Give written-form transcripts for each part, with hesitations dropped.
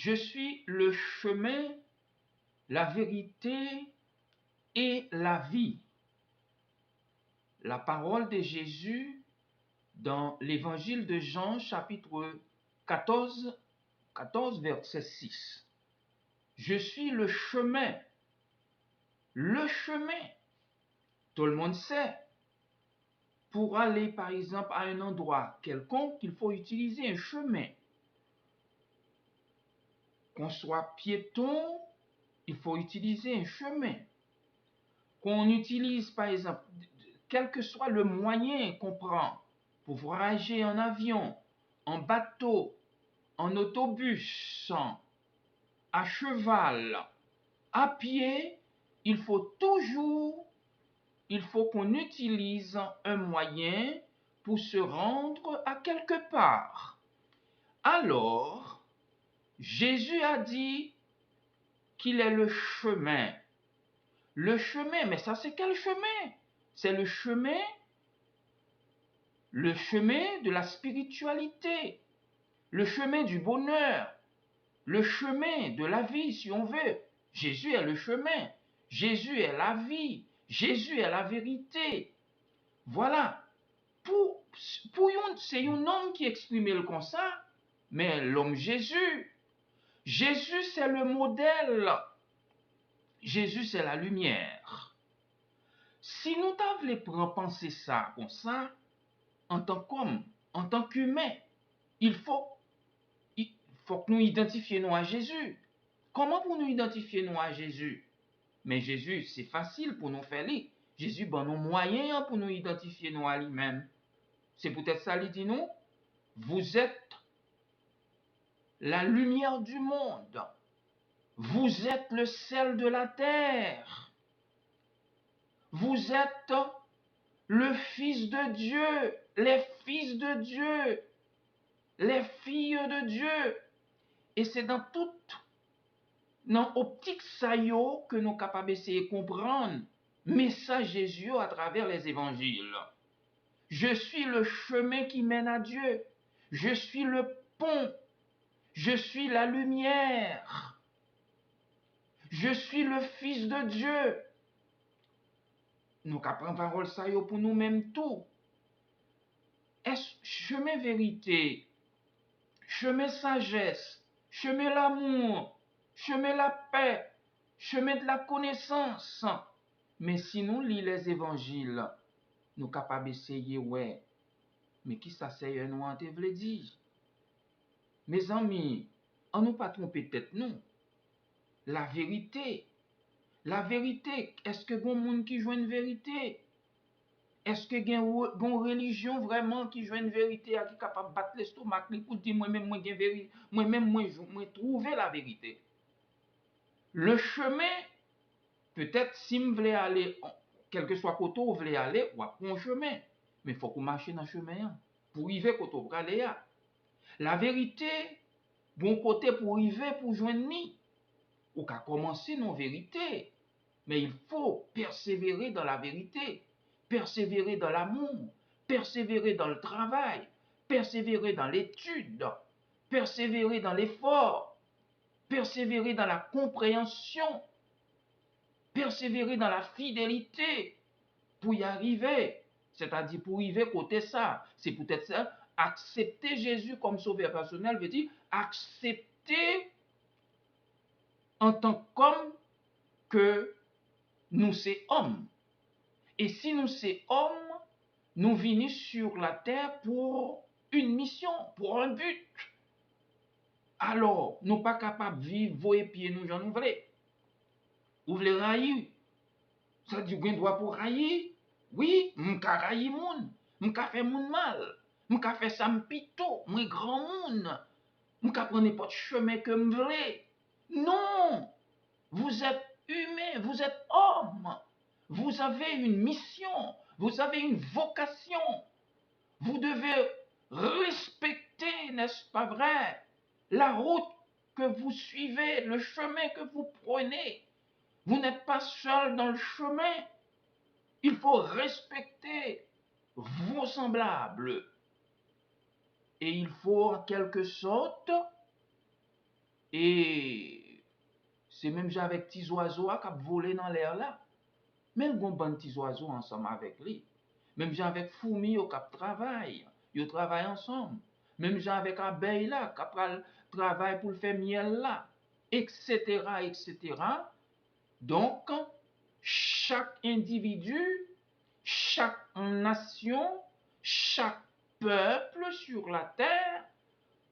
Je suis le chemin, la vérité et la vie. La parole de Jésus dans l'évangile de Jean, chapitre 14, verset 6. Je suis le chemin. Le chemin. Tout le monde sait. Pour aller, par exemple, à un endroit quelconque, il faut utiliser un chemin. Qu'on soit piéton, il faut utiliser un chemin. Qu'on utilise, par exemple, quel que soit le moyen qu'on prend pour voyager en avion, en bateau, en autobus, à cheval, à pied, il faut qu'on utilise un moyen pour se rendre à quelque part. Alors, Jésus a dit qu'il est le chemin. Le chemin, mais ça c'est quel chemin? C'est le chemin de la spiritualité, le chemin du bonheur, le chemin de la vie si on veut. Jésus est le chemin, Jésus est la vie, Jésus est la vérité. Voilà. C'est un homme qui exprimait le comme ça, mais l'homme Jésus c'est le modèle. Jésus c'est la lumière. Si nous t'avons penser ça comme ça, en tant qu'homme, en tant qu'humain, il faut que nous identifions à Jésus. Comment pour nous identifier à Jésus? Mais Jésus, c'est facile pour nous faire. Jésus, bon, nos moyens pour nous identifier à lui-même. C'est peut-être ça, il dit nous. Vous êtes la lumière du monde. Vous êtes le sel de la terre. Vous êtes le Fils de Dieu, les fils de Dieu, les filles de Dieu. Et c'est dans optique ça que nous sommes capables d'essayer de comprendre le message de Jésus à travers les évangiles. Je suis le chemin qui mène à Dieu. Je suis le pont. Je suis la lumière. Je suis le Fils de Dieu. Nous avons parole ça pour nous-mêmes tout. Est-ce chemin vérité, chemin sagesse, chemin l'amour, chemin la paix, chemin de la connaissance. Mais si nous lisons les évangiles, nous sommes capables d'essayer, ouais. Mais qui ça c'est nous en te vle dire? Mes amis, on nous pas tromper tête nous. La vérité, est-ce que bon monde qui joue une vérité? Est-ce que une religion vraiment qui joue une vérité qui est capable de battre l'estomac pour dire moi-même moi gain vérité, moi-même moi trouver la vérité? Le chemin, peut-être si vous voulez aller quel que soit côté vous voulez aller, ou prendre un chemin, mais il faut qu'on marche dans le chemin pour arriver côté vous aller. La vérité, bon côté pour arriver pour joindre ni, ou qu'à commencer nos vérités, mais il faut persévérer dans la vérité. Persévérer dans l'amour, persévérer dans le travail, persévérer dans l'étude, persévérer dans l'effort, persévérer dans la compréhension, persévérer dans la fidélité pour y arriver. C'est-à-dire pour y arriver côté ça. C'est peut-être ça. Accepter Jésus comme sauveur personnel veut dire accepter en tant qu'homme que nous sommes hommes. Et si nous sommes hommes, nous venons sur la terre pour une mission, pour un but. Alors, nous ne sommes pas capables de vivre, voyer pieds nous, j'en voulons. Vous voulez railler? Ça dit qu'on doit pour railler? Oui, je peux railler moun, je peux faire moun mal, je peux faire ça m'pito, moi grand moun, je peux prendre n'importe chemin que je veux. Non, vous êtes humain, vous êtes homme. Vous avez une mission, vous avez une vocation. Vous devez respecter, n'est-ce pas vrai, la route que vous suivez, le chemin que vous prenez. Vous n'êtes pas seul dans le chemin. Il faut respecter vos semblables. Et il faut en quelque sorte Et c'est même j'ai avec petits oiseaux qui ont volé dans l'air là. Même bon petits oiseaux ensemble avec lui. Même j'ai avec fourmis qui travaillent. Ils travaillent ensemble. Même j'ai avec abeilles là qui travaillent pour faire miel là. Etc. etc. Donc, chaque individu, chaque nation, chaque peuple sur la terre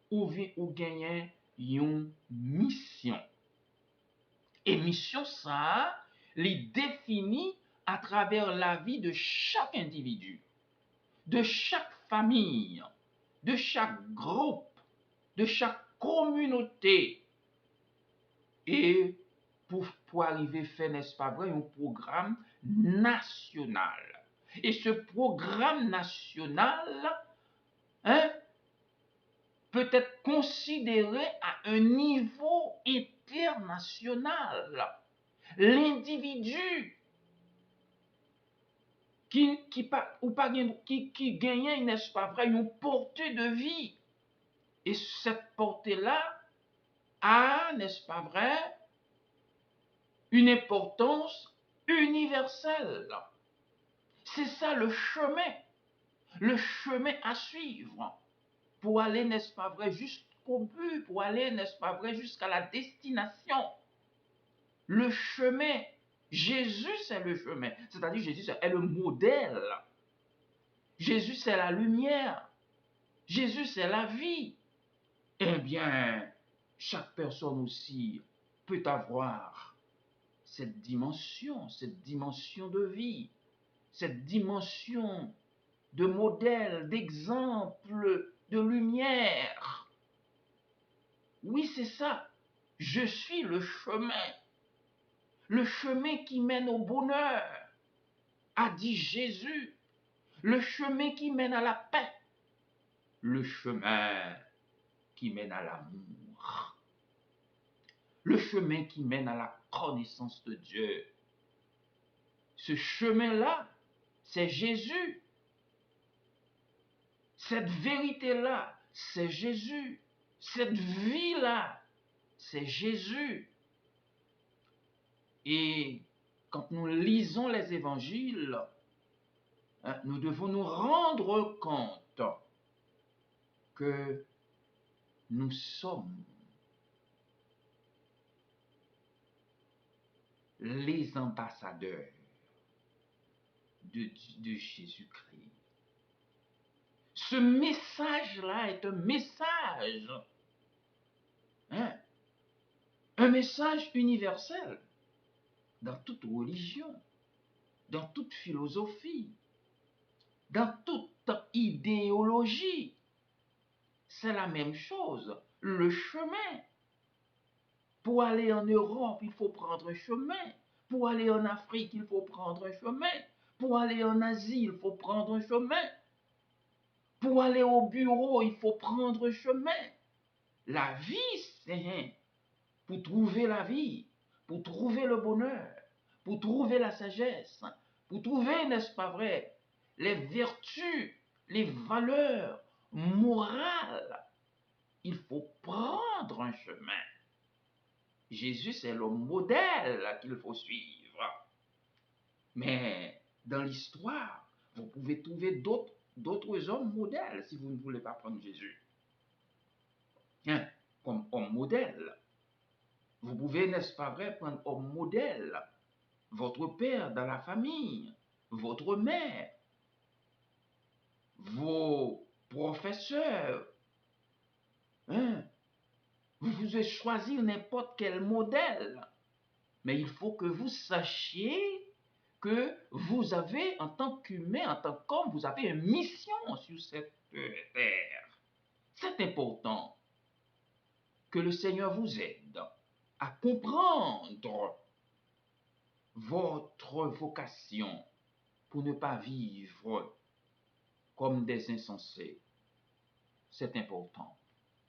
ou gagne une mission. Et mission ça, les définit à travers la vie de chaque individu, de chaque famille, de chaque groupe, de chaque communauté. Et pour arriver à faire, n'est-ce pas vrai, un programme national. Et ce programme national, hein, peut être considéré à un niveau international. L'individu qui gagne, n'est-ce pas vrai, une portée de vie. Et cette portée-là a, n'est-ce pas vrai, une importance universelle. C'est ça le chemin à suivre pour aller, n'est-ce pas vrai, jusqu'au but, pour aller, n'est-ce pas vrai, jusqu'à la destination. Le chemin, Jésus c'est le chemin, c'est-à-dire Jésus est le modèle. Jésus c'est la lumière. Jésus c'est la vie. Eh bien, chaque personne aussi peut avoir cette dimension de vie, cette dimension de modèle, d'exemple, de lumière. Oui, c'est ça. Je suis le chemin qui mène au bonheur, a dit Jésus, le chemin qui mène à la paix, le chemin qui mène à l'amour, le chemin qui mène à la connaissance de Dieu. Ce chemin-là, c'est Jésus. Cette vérité-là, c'est Jésus. Cette vie-là, c'est Jésus. Et quand nous lisons les évangiles, nous devons nous rendre compte que nous sommes les ambassadeurs de Jésus-Christ. Ce message-là est un message universel dans toute religion, dans toute philosophie, dans toute idéologie. C'est la même chose, le chemin. Pour aller en Europe, il faut prendre un chemin. Pour aller en Afrique, il faut prendre un chemin. Pour aller en Asie, il faut prendre un chemin. Pour aller au bureau, il faut prendre un chemin. La vie, c'est pour trouver la vie, pour trouver le bonheur, pour trouver la sagesse, pour trouver, n'est-ce pas vrai, les vertus, les valeurs morales. Il faut prendre un chemin. Jésus, c'est le modèle qu'il faut suivre. Mais dans l'histoire, vous pouvez trouver d'autres hommes modèles si vous ne voulez pas prendre Jésus. Comme homme modèle. Vous pouvez, n'est-ce pas vrai, prendre homme modèle. Votre père dans la famille, votre mère, vos professeurs. Vous pouvez choisir n'importe quel modèle. Mais il faut que vous sachiez que vous avez, en tant qu'humain, en tant qu'homme, vous avez une mission sur cette terre. C'est important que le Seigneur vous aide à comprendre votre vocation pour ne pas vivre comme des insensés. C'est important.